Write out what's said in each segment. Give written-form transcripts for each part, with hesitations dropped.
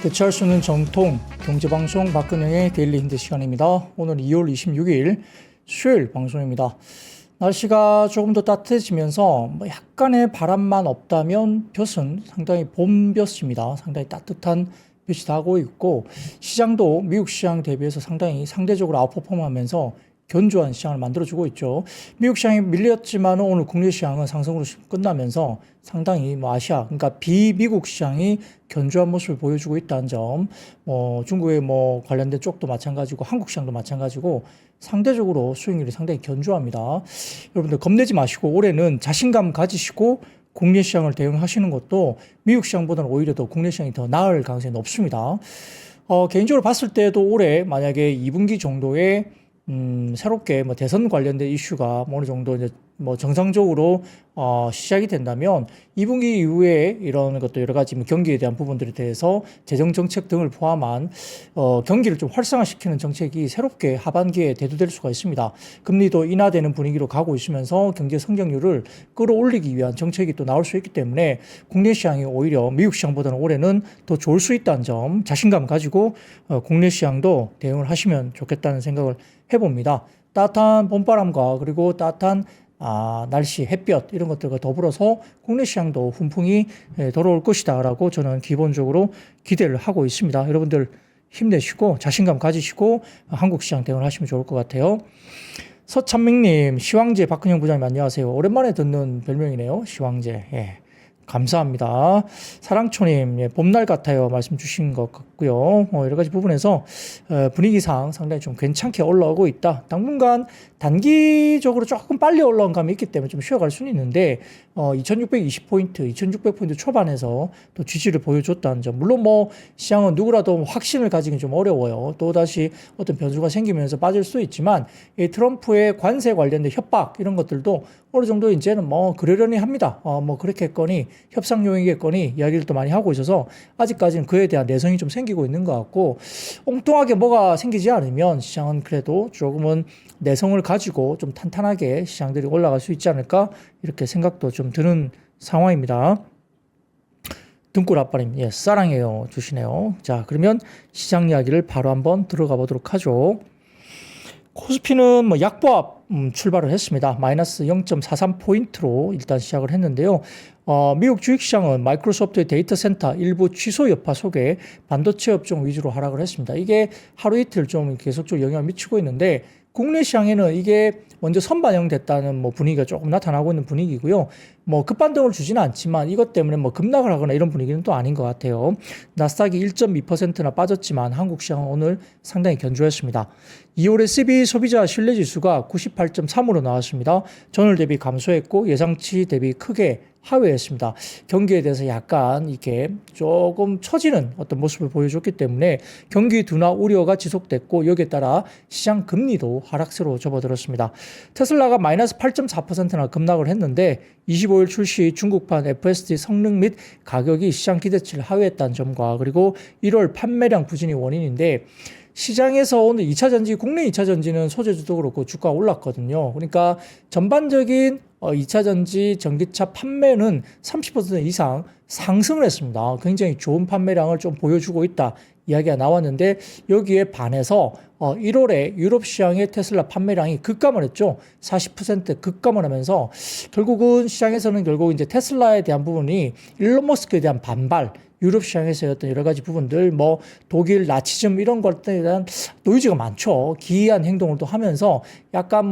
대체할 수 있는 정통 경제방송 박근영의 데일리 힌트 시간입니다. 오늘 2월 26일 수요일 방송입니다. 날씨가 조금 더 따뜻해지면서 약간의 바람만 없다면 볕은 상당히 봄볕입니다. 상당히 따뜻한 볕이 나고 있고 시장도 미국 시장 대비해서 상당히 상대적으로 아웃퍼폼하면서 견조한 시장을 만들어주고 있죠. 미국 시장이 밀렸지만 오늘 국내 시장은 상승으로 끝나면서 상당히 아시아, 그러니까 비미국 시장이 견조한 모습을 보여주고 있다는 점, 중국의 관련된 쪽도 마찬가지고 한국 시장도 마찬가지고 상대적으로 수익률이 상당히 견조합니다. 여러분들 겁내지 마시고 올해는 자신감 가지시고 국내 시장을 대응하시는 것도 미국 시장보다는 오히려 더 국내 시장이 더 나을 가능성이 높습니다. 개인적으로 봤을 때도 올해 만약에 2분기 정도에 새롭게 대선 관련된 이슈가 어느 정도 이제 정상적으로 시작이 된다면 2분기 이후에 이런 것도 여러 가지 경기에 대한 부분들에 대해서 재정 정책 등을 포함한 경기를 좀 활성화시키는 정책이 새롭게 하반기에 대두될 수가 있습니다. 금리도 인하되는 분위기로 가고 있으면서 경제 성장률을 끌어올리기 위한 정책이 또 나올 수 있기 때문에 국내 시장이 오히려 미국 시장보다는 올해는 더 좋을 수 있다는 점 자신감 가지고 국내 시장도 대응을 하시면 좋겠다는 생각을 해봅니다. 따뜻한 봄바람과 그리고 따뜻한 날씨, 햇볕 이런 것들과 더불어서 국내 시장도 훈풍이 돌아올 것이다 라고 저는 기본적으로 기대를 하고 있습니다. 여러분들 힘내시고 자신감 가지시고 한국 시장 대응을 하시면 좋을 것 같아요. 서찬민님, 시황제 박근영 부장님 안녕하세요. 오랜만에 듣는 별명이네요. 시황제. 예. 감사합니다. 사랑초님, 봄날 같아요. 말씀 주신 것 같고요. 여러 가지 부분에서 분위기상 상당히 좀 괜찮게 올라오고 있다. 당분간 단기적으로 조금 빨리 올라온 감이 있기 때문에 좀 쉬어갈 수는 있는데 2620포인트, 2600포인트 초반에서 또 지지를 보여줬다는 점. 물론 시장은 누구라도 확신을 가지긴 좀 어려워요. 또다시 어떤 변수가 생기면서 빠질 수 있지만 이 트럼프의 관세 관련된 협박 이런 것들도 어느 정도 이제는 그러려니 합니다. 그렇게 했거니 협상 요인이겠거니 이야기를 또 많이 하고 있어서 아직까지는 그에 대한 내성이 좀 생기고 있는 것 같고 엉뚱하게 뭐가 생기지 않으면 시장은 그래도 조금은 내성을 가지고 좀 탄탄하게 시장들이 올라갈 수 있지 않을까 이렇게 생각도 좀 드는 상황입니다. 등골 아빠님, 예, 사랑해요 주시네요. 자, 그러면 시장 이야기를 바로 한번 들어가 보도록 하죠. 코스피는 약보합 출발을 했습니다. 마이너스 0.43포인트로 일단 시작을 했는데요. 미국 주식시장은 마이크로소프트의 데이터 센터 일부 취소 여파 속에 반도체 업종 위주로 하락을 했습니다. 이게 하루 이틀 좀 계속적으로 영향을 미치고 있는데 국내 시장에는 이게 먼저 선반영됐다는 분위기가 조금 나타나고 있는 분위기고요. 급반등을 주지는 않지만 이것 때문에 급락을 하거나 이런 분위기는 또 아닌 것 같아요. 나스닥이 1.2%나 빠졌지만 한국 시장은 오늘 상당히 견조했습니다. 2월 SB 소비자 신뢰지수가 98.3으로 나왔습니다. 전월 대비 감소했고 예상치 대비 크게 하회했습니다. 경기에 대해서 약간 이렇게 조금 처지는 어떤 모습을 보여줬기 때문에 경기 둔화 우려가 지속됐고 여기에 따라 시장 금리도 하락세로 접어들었습니다. 테슬라가 마이너스 8.4%나 급락을 했는데 25일 출시 중국판 FSD 성능 및 가격이 시장 기대치를 하회했다는 점과 그리고 1월 판매량 부진이 원인인데 시장에서 오늘 2차전지, 국내 2차전지는 소재주도 그렇고 주가가 올랐거든요. 그러니까 전반적인 2차전지 전기차 판매는 30% 이상 상승을 했습니다. 굉장히 좋은 판매량을 좀 보여주고 있다. 이야기가 나왔는데 여기에 반해서 1월에 유럽 시장의 테슬라 판매량이 급감을 했죠. 40% 급감을 하면서 결국은 시장에서는 결국 이제 테슬라에 대한 부분이 일론 머스크에 대한 반발, 유럽 시장에서의 어떤 여러 가지 부분들, 독일 나치즘 이런 것들에 대한 노이즈가 많죠. 기이한 행동을 또 하면서 약간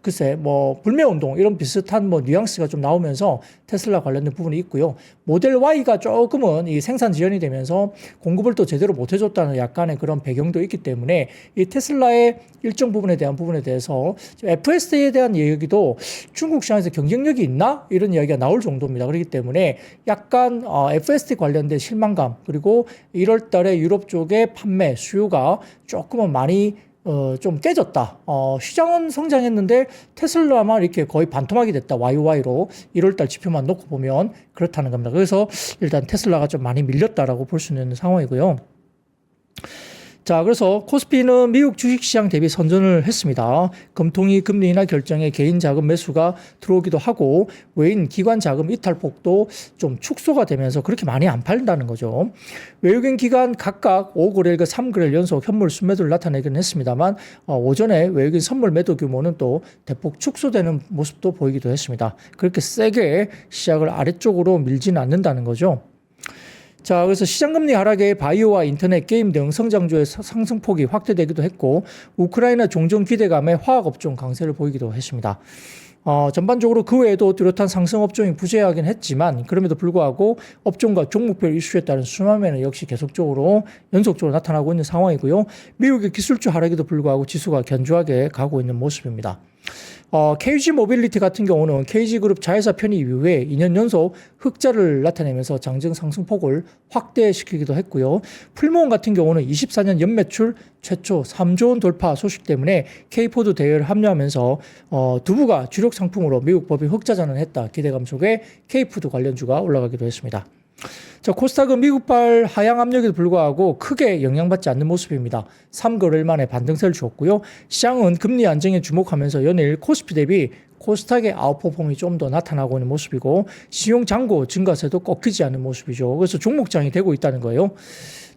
글쎄, 불매운동, 이런 비슷한 뉘앙스가 좀 나오면서 테슬라 관련된 부분이 있고요. 모델 Y가 조금은 이 생산 지연이 되면서 공급을 또 제대로 못 해줬다는 약간의 그런 배경도 있기 때문에 이 테슬라의 일정 부분에 대해서 FSD에 대한 얘기도 중국 시장에서 경쟁력이 있나? 이런 이야기가 나올 정도입니다. 그렇기 때문에 약간 FSD 관련된 실망감, 그리고 1월 달에 유럽 쪽의 판매 수요가 조금은 많이 좀 깨졌다. 시장은 성장했는데 테슬라만 이렇게 거의 반토막이 됐다. YOY로 1월달 지표만 놓고 보면 그렇다는 겁니다. 그래서 일단 테슬라가 좀 많이 밀렸다라고 볼 수 있는 상황이고요. 자, 그래서 코스피는 미국 주식시장 대비 선전을 했습니다. 금통위 금리 인하 결정에 개인 자금 매수가 들어오기도 하고 외인 기관 자금 이탈폭도 좀 축소가 되면서 그렇게 많이 안 팔린다는 거죠. 외국인 기관 각각 5거래일과 3거래일 연속 현물 순매도를 나타내긴 했습니다만 오전에 외국인 선물 매도 규모는 또 대폭 축소되는 모습도 보이기도 했습니다. 그렇게 세게 시장을 아래쪽으로 밀지는 않는다는 거죠. 자, 그래서 시장금리 하락에 바이오와 인터넷, 게임 등 성장주의 상승폭이 확대되기도 했고 우크라이나 종전 기대감에 화학업종 강세를 보이기도 했습니다. 전반적으로 그 외에도 뚜렷한 상승 업종이 부재하긴 했지만 그럼에도 불구하고 업종과 종목별 이슈에 따른 순환매는 역시 계속적으로 연속적으로 나타나고 있는 상황이고요. 미국의 기술주 하락에도 불구하고 지수가 견조하게 가고 있는 모습입니다. KG 모빌리티 같은 경우는 KG그룹 자회사 편입 이후에 2년 연속 흑자를 나타내면서 장중 상승폭을 확대시키기도 했고요. 풀무원 같은 경우는 24년 연매출 최초 3조 원 돌파 소식 때문에 K포드 대회를 합류하면서 두부가 주력 상품으로 미국 법인 흑자 전환했다 기대감 속에 K푸드 관련주가 올라가기도 했습니다. 자, 코스닥은 미국발 하향 압력에도 불구하고 크게 영향받지 않는 모습입니다. 3거래일 만에 반등세를 주었고요. 시장은 금리 안정에 주목하면서 연일 코스피 대비 코스닥의 아웃퍼폼이 좀 더 나타나고 있는 모습이고 신용 잔고 증가세도 꺾이지 않는 모습이죠. 그래서 종목장이 되고 있다는 거예요.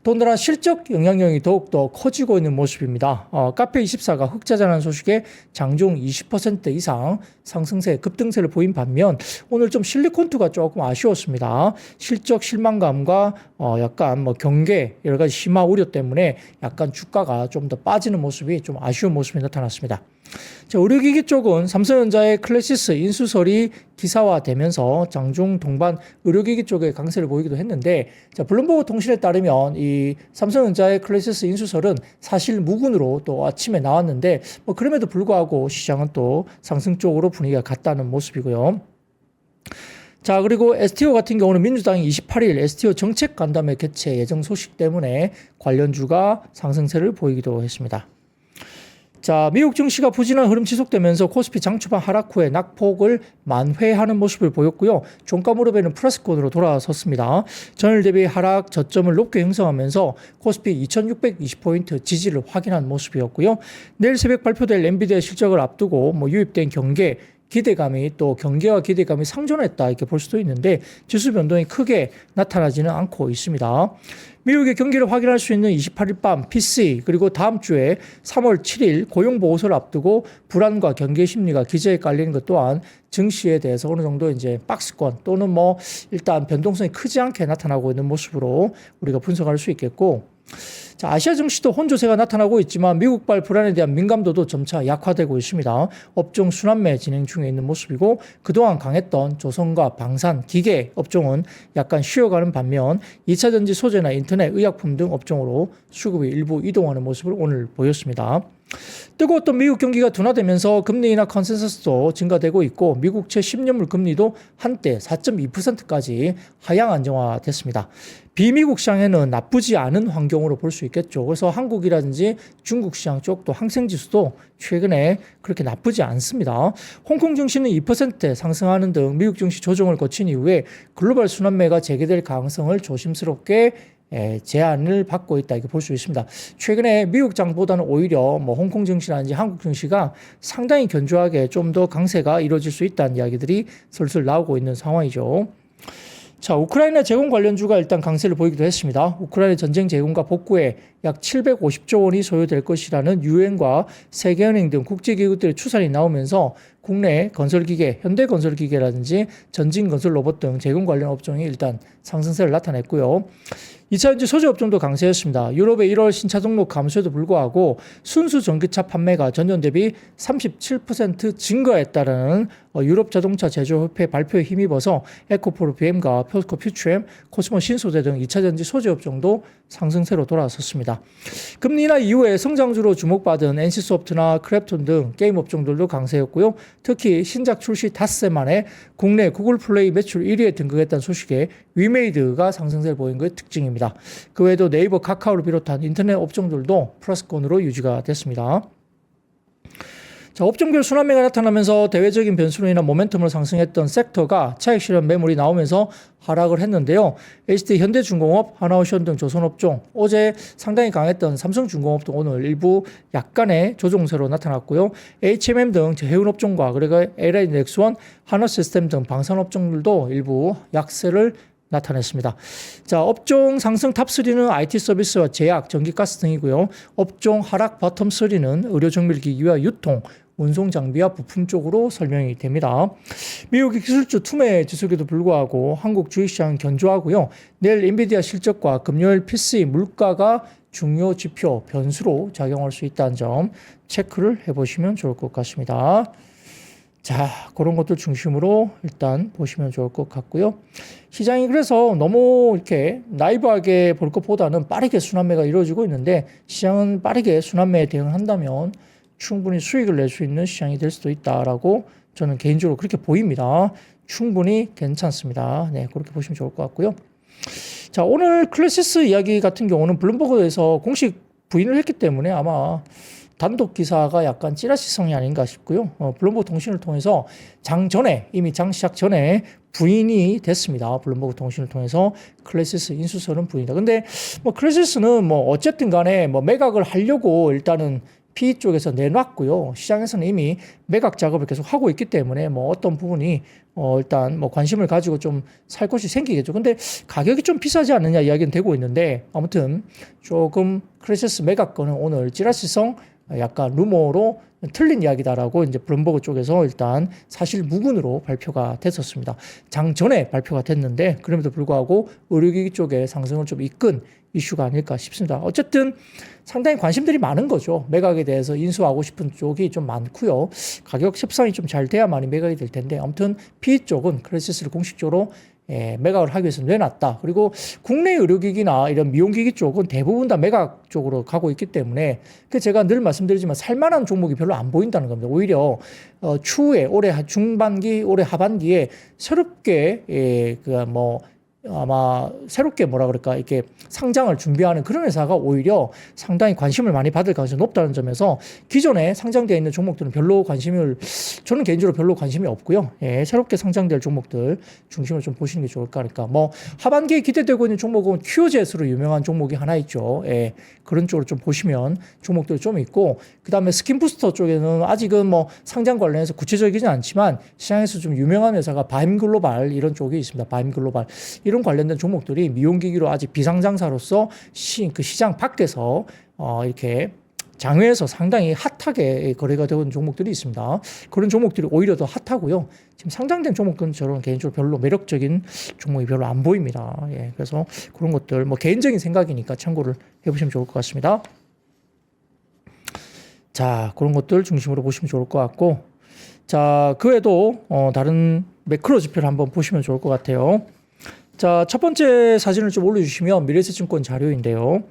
더군다나 실적 영향력이 더욱더 커지고 있는 모습입니다. 카페24가 흑자 전환 소식에 장중 20% 이상 상승세, 급등세를 보인 반면 오늘 좀 실리콘투가 조금 아쉬웠습니다. 실적 실망감과 약간 경계 여러 가지 심화 우려 때문에 약간 주가가 좀 더 빠지는 모습이 좀 아쉬운 모습이 나타났습니다. 자, 의료기기 쪽은 삼성전자의 클래시스 인수설이 기사화되면서 장중 동반 의료기기 쪽에 강세를 보이기도 했는데 자, 블룸버그 통신에 따르면 이 삼성전자의 클래시스 인수설은 사실 무근으로 또 아침에 나왔는데 그럼에도 불구하고 시장은 또 상승 쪽으로 분위기가 갔다는 모습이고요. 자, 그리고 STO 같은 경우는 민주당이 28일 STO 정책 간담회 개최 예정 소식 때문에 관련주가 상승세를 보이기도 했습니다. 자, 미국 증시가 부진한 흐름 지속되면서 코스피 장초반 하락 후에 낙폭을 만회하는 모습을 보였고요. 종가 무렵에는 플러스권으로 돌아섰습니다. 전일 대비 하락 저점을 높게 형성하면서 코스피 2620포인트 지지를 확인한 모습이었고요. 내일 새벽 발표될 엔비디아 실적을 앞두고 유입된 기대감이 또 경계와 기대감이 상존했다 이렇게 볼 수도 있는데 지수 변동이 크게 나타나지는 않고 있습니다. 미국의 경기를 확인할 수 있는 28일 밤 PC 그리고 다음 주에 3월 7일 고용보고서를 앞두고 불안과 경계 심리가 기저에 깔리는 것 또한 증시에 대해서 어느 정도 이제 박스권 또는 일단 변동성이 크지 않게 나타나고 있는 모습으로 우리가 분석할 수 있겠고 자, 아시아 증시도 혼조세가 나타나고 있지만 미국발 불안에 대한 민감도도 점차 약화되고 있습니다. 업종 순환매 진행 중에 있는 모습이고 그동안 강했던 조선과 방산, 기계 업종은 약간 쉬어가는 반면 2차전지 소재나 인터넷, 의약품 등 업종으로 수급이 일부 이동하는 모습을 오늘 보였습니다. 뜨거웠던 미국 경기가 둔화되면서 금리 인하 컨센서스도 증가되고 있고 미국채 10년물 금리도 한때 4.2%까지 하향 안정화됐습니다. 비미국 시장에는 나쁘지 않은 환경으로 볼 수 있겠죠. 그래서 한국이라든지 중국 시장 쪽도 항생지수도 최근에 그렇게 나쁘지 않습니다. 홍콩 증시는 2% 상승하는 등 미국 증시 조정을 거친 이후에 글로벌 순환매가 재개될 가능성을 조심스럽게 제한을 받고 있다 이렇게 볼 수 있습니다. 최근에 미국장보다는 오히려 홍콩 증시라든지 한국 증시가 상당히 견조하게 좀 더 강세가 이루어질 수 있다는 이야기들이 슬슬 나오고 있는 상황이죠. 자, 우크라이나 재건 관련주가 일단 강세를 보이기도 했습니다. 우크라이나 전쟁 재건과 복구에 약 750조 원이 소요될 것이라는 유엔과 세계은행 등 국제기구들의 추산이 나오면서 국내 건설기계, 현대건설기계라든지 전진건설 로봇 등 재건 관련 업종이 일단 상승세를 나타냈고요. 2차전지 소재 업종도 강세였습니다. 유럽의 1월 신차 등록 감소에도 불구하고 순수 전기차 판매가 전년 대비 37% 증가했다라는 유럽 자동차 제조협회 발표에 힘입어서 에코프로 BM과 표스코 퓨추엠, 코스모 신소재 등 2차전지 소재 업종도 상승세로 돌아섰습니다. 금리 인하 이후에 성장주로 주목받은 NC소프트나 크랩톤 등 게임 업종들도 강세였고요. 특히 신작 출시 닷새 만에 국내 구글 플레이 매출 1위에 등극했다는 소식에 위메이드가 상승세를 보인 것이 특징입니다. 그 외에도 네이버, 카카오를 비롯한 인터넷 업종들도 플러스권으로 유지가 됐습니다. 자, 업종별 순환매가 나타나면서 대외적인 변수로 인한 모멘텀으로 상승했던 섹터가 차익 실현 매물이 나오면서 하락을 했는데요. HT 현대중공업, 하나오션 등 조선업종, 어제 상당히 강했던 삼성중공업도 오늘 일부 약간의 조정세로 나타났고요. HMM 등 해운업종과 그리고 LA 넥스원, 하나시스템 등 방산업종들도 일부 약세를 나타냈습니다. 자, 업종 상승 탑3는 IT 서비스와 제약, 전기가스 등이고요. 업종 하락 버텀 3는 의료정밀기기와 유통, 운송장비와 부품 쪽으로 설명이 됩니다. 미국의 기술주 투매 지수에도 불구하고 한국 주식시장 견조하고요. 내일 엔비디아 실적과 금요일 PC 물가가 중요 지표 변수로 작용할 수 있다는 점 체크를 해보시면 좋을 것 같습니다. 자, 그런 것들 중심으로 일단 보시면 좋을 것 같고요. 시장이 그래서 너무 이렇게 나이브하게 볼 것보다는 빠르게 순환매가 이루어지고 있는데 시장은 빠르게 순환매에 대응한다면 충분히 수익을 낼 수 있는 시장이 될 수도 있다라고 저는 개인적으로 그렇게 보입니다. 충분히 괜찮습니다. 네, 그렇게 보시면 좋을 것 같고요. 자, 오늘 클래시스 이야기 같은 경우는 블룸버그에서 공식 부인을 했기 때문에 아마 단독 기사가 약간 찌라시성이 아닌가 싶고요. 블룸버그 통신을 통해서 이미 장 시작 전에 부인이 됐습니다. 블룸버그 통신을 통해서 클래시스 인수설은 부인이다. 근데 클래시스는 어쨌든 간에 매각을 하려고 일단은 PE 쪽에서 내놨고요. 시장에서는 이미 매각 작업을 계속 하고 있기 때문에 어떤 부분이 일단 관심을 가지고 좀 살 것이 생기겠죠. 근데 가격이 좀 비싸지 않느냐 이야기는 되고 있는데 아무튼 조금 클래시스 매각권은 오늘 찌라시성 약간 루머로 틀린 이야기다라고 이제 블룸버그 쪽에서 일단 사실 무근으로 발표가 됐었습니다. 장 전에 발표가 됐는데 그럼에도 불구하고 의료기기 쪽에 상승을 좀 이끈 이슈가 아닐까 싶습니다. 어쨌든 상당히 관심들이 많은 거죠. 매각에 대해서 인수하고 싶은 쪽이 좀 많고요. 가격 협상이 좀 잘 돼야만이 매각이 될 텐데 아무튼 PE 쪽은 클래시스를 공식적으로 매각을 하기 위해서 내놨다. 그리고 국내 의료기기나 이런 미용기기 쪽은 대부분 다 매각 쪽으로 가고 있기 때문에 제가 늘 말씀드리지만 살만한 종목이 별로 안 보인다는 겁니다. 오히려 추후에 올해 중반기, 올해 하반기에 새롭게 아마 새롭게 이렇게 상장을 준비하는 그런 회사가 오히려 상당히 관심을 많이 받을 가능성이 높다는 점에서 기존에 상장되어 있는 종목들은 저는 개인적으로 별로 관심이 없고요. 새롭게 상장될 종목들 중심을 좀 보시는 게 좋을까 하니까 하반기에 기대되고 있는 종목은 큐jet으로 유명한 종목이 하나 있죠. 그런 쪽으로 좀 보시면 종목들 좀 있고 그 다음에 스킨부스터 쪽에는 아직은 상장 관련해서 구체적이진 않지만 시장에서 좀 유명한 회사가 바임글로벌 이런 쪽이 있습니다. 바임글로벌 이런 관련된 종목들이 미용기기로 아직 비상장사로서 시장 밖에서 이렇게 장외에서 상당히 핫하게 거래가 되는 종목들이 있습니다. 그런 종목들이 오히려 더 핫하고요. 지금 상장된 종목들은 저는 개인적으로 별로 매력적인 종목이 별로 안 보입니다. 그래서 그런 것들 개인적인 생각이니까 참고를 해보시면 좋을 것 같습니다. 자, 그런 것들 중심으로 보시면 좋을 것 같고 자, 그 외에도 다른 매크로 지표를 한번 보시면 좋을 것 같아요. 자, 첫 번째 사진을 좀 올려주시면 미래에셋증권 자료인데요.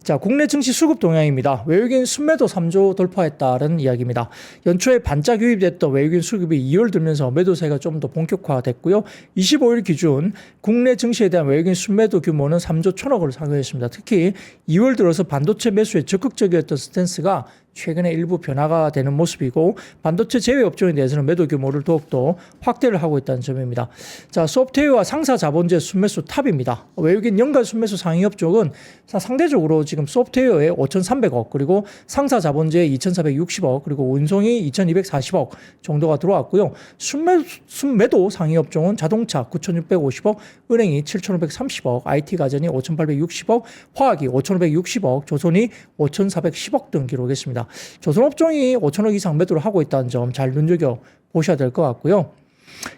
자, 국내 증시 수급 동향입니다. 외국인 순매도 3조 돌파했다는 이야기입니다. 연초에 반짝 유입됐던 외국인 수급이 2월 들면서 매도세가 좀 더 본격화됐고요. 25일 기준 국내 증시에 대한 외국인 순매도 규모는 3조 1천억을 상회했습니다. 특히 2월 들어서 반도체 매수에 적극적이었던 스탠스가 최근에 일부 변화가 되는 모습이고 반도체 제외 업종에 대해서는 매도 규모를 더욱더 확대를 하고 있다는 점입니다. 자, 소프트웨어와 상사 자본재 순매수 탑입니다. 외국인 연간 순매수 상위 업종은 상대적으로 지금 소프트웨어에 5,300억 그리고 상사 자본재 2,460억 그리고 운송이 2,240억 정도가 들어왔고요. 순매도 상위 업종은 자동차 9,650억, 은행이 7,530억, IT 가전이 5,860억, 화학이 5,560억, 조선이 5,410억 등 기록했습니다. 조선업종이 5천억 이상 매도를 하고 있다는 점 잘 눈여겨 보셔야 될 것 같고요.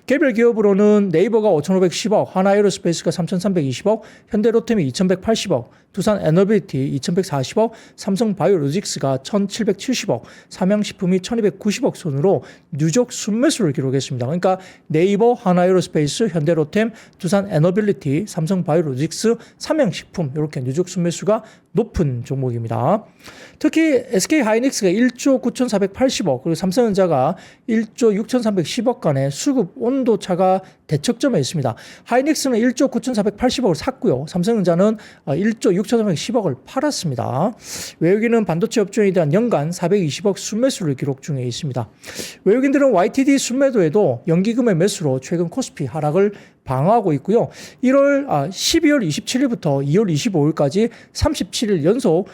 개별 기업으로는 네이버가 5,510억, 하나에어로스페이스가 3,320억, 현대로템이 2,180억, 두산 에너빌티 2,140억, 삼성바이오로직스가 1,770억, 삼양식품이 1,290억 순으로 누적 순매수를 기록했습니다. 그러니까 네이버, 하나에어로스페이스, 현대로템, 두산 에너빌리티, 삼성바이오로직스, 삼양식품 이렇게 누적 순매수가 높은 종목입니다. 특히 SK하이닉스가 1조 9,480억 그리고 삼성전자가 1조 6,310억 간의 수급 온도차가 대척점에 있습니다. 하이닉스는 1조 9,480억을 샀고요. 삼성전자는 1조 6,310억을 팔았습니다. 외국인은 반도체 업종에 대한 연간 420억 순매수를 기록 중에 있습니다. 외국인들은 YTD 순매도에도 연기금의 매수로 최근 코스피 하락을 방어하고 있고요. 12월 27일부터 2월 25일까지 37일 연속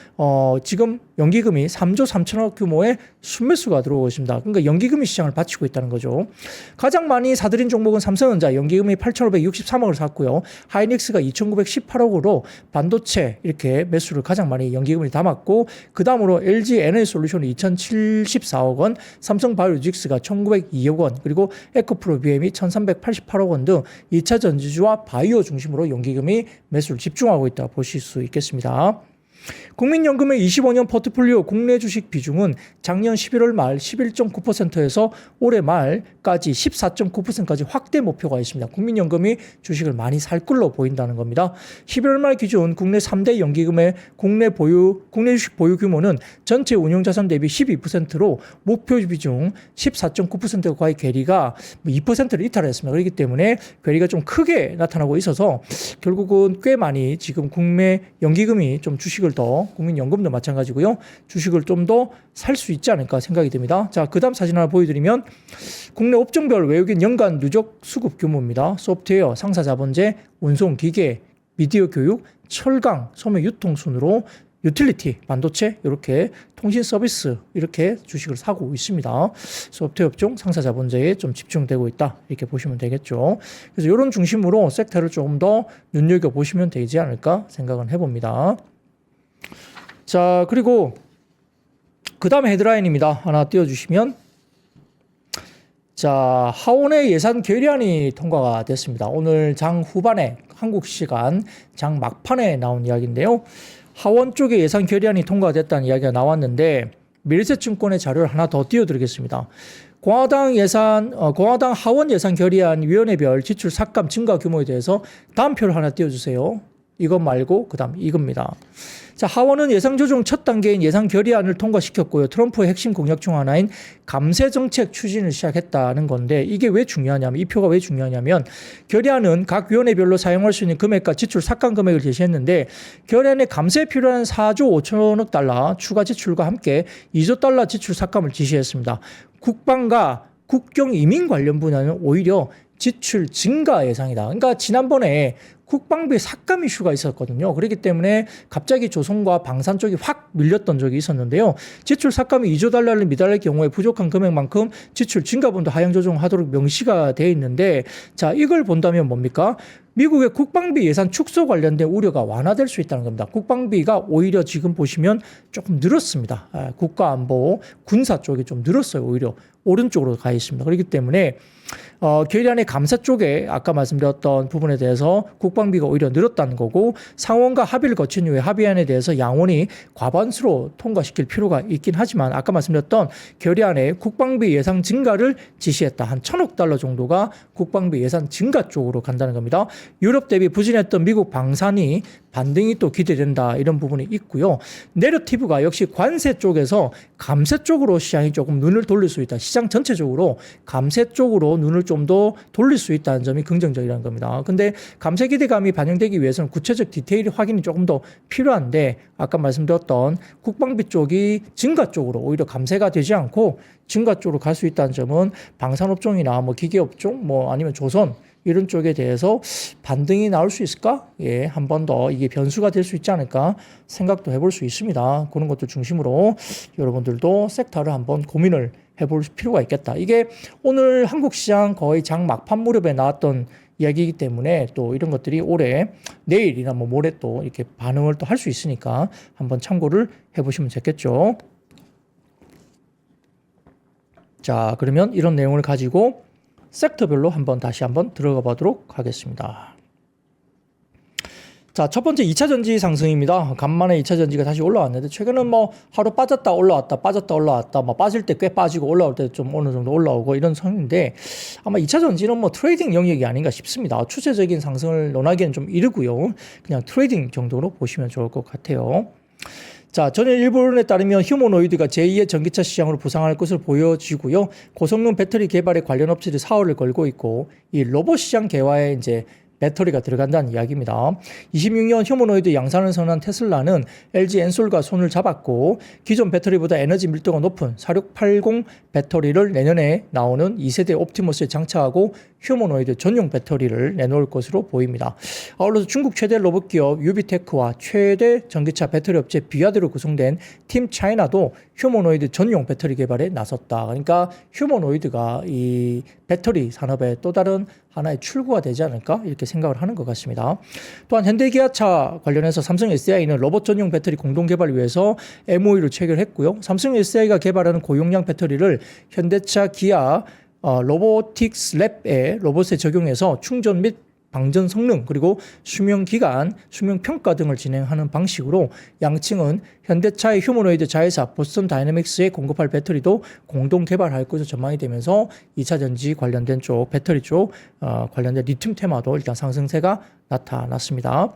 지금 연기금이 3조 3천억 규모의 순매수가 들어오고 있습니다. 그러니까 연기금이 시장을 바치고 있다는 거죠. 가장 많이 사들인 종목은 삼성전자 연기금이 8,563억을 샀고요. 하이닉스가 2,918억으로 반도체 이렇게 매수를 가장 많이 연기금을 담았고 그 다음으로 LG 에너지솔루션이 2,074억 원, 삼성바이오로직스가 1,902억 원, 그리고 에코프로 BM이 1,388억 원 등 2차 전지주와 바이오 중심으로 연기금이 매수를 집중하고 있다 보실 수 있겠습니다. 국민연금의 25년 포트폴리오 국내 주식 비중은 작년 11월 말 11.9%에서 올해 말까지 14.9%까지 확대 목표가 있습니다. 국민연금이 주식을 많이 살 걸로 보인다는 겁니다. 11월 말 기준 국내 3대 연기금의 국내 주식 보유 규모는 전체 운용자산 대비 12%로 목표 비중 14.9%과의 괴리가 2%를 이탈했습니다. 그렇기 때문에 괴리가 좀 크게 나타나고 있어서 결국은 꽤 많이 지금 국내 연기금이 좀 주식을 더 국민연금도 마찬가지고요. 주식을 좀 더 살 수 있지 않을까 생각이 듭니다. 자, 그 다음 사진 하나 보여드리면 국내 업종별 외국인 연간 누적 수급 규모입니다. 소프트웨어, 상사자본재, 운송, 기계, 미디어 교육, 철강, 소매 유통 순으로 유틸리티, 반도체, 이렇게 통신 서비스 이렇게 주식을 사고 있습니다. 소프트웨어 업종, 상사자본재에 좀 집중되고 있다. 이렇게 보시면 되겠죠. 그래서 이런 중심으로 섹터를 조금 더 눈여겨보시면 되지 않을까 생각은 해봅니다. 자, 그리고 그 다음에 헤드라인입니다. 하나 띄워주시면 자, 하원의 예산 결의안이 통과가 됐습니다. 오늘 장 후반에 한국 시간 장 막판에 나온 이야기인데요. 하원 쪽에 예산 결의안이 통과됐다는 이야기가 나왔는데 미래세증권의 자료를 하나 더 띄워드리겠습니다. 공화당 하원 예산 결의안 위원회별 지출 삭감 증가 규모에 대해서 다음 표를 하나 띄워주세요. 이것 말고 그 다음 이겁니다. 자, 하원은 예산 조정 첫 단계인 예산 결의안을 통과시켰고요. 트럼프의 핵심 공약 중 하나인 감세 정책 추진을 시작했다는 건데 이게 왜 중요하냐면 이 표가 왜 중요하냐면 결의안은 각 위원회별로 사용할 수 있는 금액과 지출 삭감 금액을 제시했는데 결의안에 감세에 필요한 4조 5천억 달러 추가 지출과 함께 2조 달러 지출 삭감을 지시했습니다. 국방과 국경 이민 관련 분야는 오히려 지출 증가 예상이다. 그러니까 지난번에 국방비 삭감 이슈가 있었거든요. 그렇기 때문에 갑자기 조선과 방산 쪽이 확 밀렸던 적이 있었는데요. 지출 삭감이 2조 달러를 미달할 경우에 부족한 금액만큼 지출 증가분도 하향 조정하도록 명시가 되어 있는데 자, 이걸 본다면 뭡니까? 미국의 국방비 예산 축소 관련된 우려가 완화될 수 있다는 겁니다. 국방비가 오히려 지금 보시면 조금 늘었습니다. 국가안보, 군사 쪽이 좀 늘었어요. 오히려 오른쪽으로 가 있습니다. 그렇기 때문에 결의안의 감사 쪽에 아까 말씀드렸던 부분에 대해서 국방비가 오히려 늘었다는 거고 상원과 합의를 거친 후에 합의안에 대해서 양원이 과반수로 통과시킬 필요가 있긴 하지만 아까 말씀드렸던 결의안에 국방비 예산 증가를 지시했다. 한 1,000억 달러 정도가 국방비 예산 증가 쪽으로 간다는 겁니다. 유럽 대비 부진했던 미국 방산이 반등이 또 기대된다. 이런 부분이 있고요. 내러티브가 역시 관세 쪽에서 감세 쪽으로 시장이 조금 눈을 돌릴 수 있다. 시장 전체적으로 감세 쪽으로 눈을 좀 더 돌릴 수 있다는 점이 긍정적이라는 겁니다. 근데 감세 기대감이 반영되기 위해서는 구체적 디테일 확인이 조금 더 필요한데 아까 말씀드렸던 국방비 쪽이 증가 쪽으로 오히려 감세가 되지 않고 증가 쪽으로 갈 수 있다는 점은 방산업종이나 뭐 기계업종 뭐 아니면 조선 이런 쪽에 대해서 반등이 나올 수 있을까? 예, 한 번 더 이게 변수가 될 수 있지 않을까 생각도 해볼 수 있습니다. 그런 것들 중심으로 여러분들도 섹터를 한번 고민을 해볼 필요가 있겠다. 이게 오늘 한국 시장 거의 장 막판 무렵에 나왔던 이야기이기 때문에 또 이런 것들이 올해 내일이나 뭐 모레 또 이렇게 반응을 또 할 수 있으니까 한번 참고를 해보시면 좋겠죠. 자, 그러면 이런 내용을 가지고 섹터별로 다시 한번 들어가 보도록 하겠습니다. 자, 첫 번째 2차 전지 상승입니다. 간만에 2차 전지가 다시 올라왔는데 최근은 뭐 하루 빠졌다 올라왔다 빠졌다 올라왔다 뭐 빠질 때 꽤 빠지고 올라올 때 좀 어느 정도 올라오고 이런 상황인데 아마 2차 전지는 뭐 트레이딩 영역이 아닌가 싶습니다. 추세적인 상승을 논하기에는 좀 이르고요. 그냥 트레이딩 정도로 보시면 좋을 것 같아요. 자, 전일 일본에 따르면 휴머노이드가 제2의 전기차 시장으로 부상할 것으로 보여지고요. 고성능 배터리 개발에 관련 업체들이 사활을 걸고 있고, 이 로봇 시장 개화에 이제 배터리가 들어간다는 이야기입니다. 26년 휴머노이드 양산을 선언한 테슬라는 LG 엔솔과 손을 잡았고 기존 배터리보다 에너지 밀도가 높은 4680 배터리를 내년에 나오는 2세대 옵티머스에 장착하고 휴머노이드 전용 배터리를 내놓을 것으로 보입니다. 아울러서 중국 최대 로봇 기업 유비테크와 최대 전기차 배터리 업체 비아드로 구성된 팀 차이나도 휴머노이드 전용 배터리 개발에 나섰다. 그러니까 휴머노이드가 이 배터리 산업의 또 다른 하나의 출구가 되지 않을까 이렇게 생각을 하는 것 같습니다. 또한 현대기아차 관련해서 삼성 SDI는 로봇 전용 배터리 공동 개발을 위해서 MOU를 체결했고요. 삼성 SDI가 개발하는 고용량 배터리를 현대차 기아 로보틱스 랩의 로봇에 적용해서 충전 및 방전 성능 그리고 수명 기간, 수명 평가 등을 진행하는 방식으로 양측은 현대차의 휴머노이드 자회사 보스턴 다이내믹스에 공급할 배터리도 공동 개발할 것으로 전망이 되면서 2차 전지 관련된 쪽, 배터리 쪽 관련된 리튬 테마도 일단 상승세가 나타났습니다.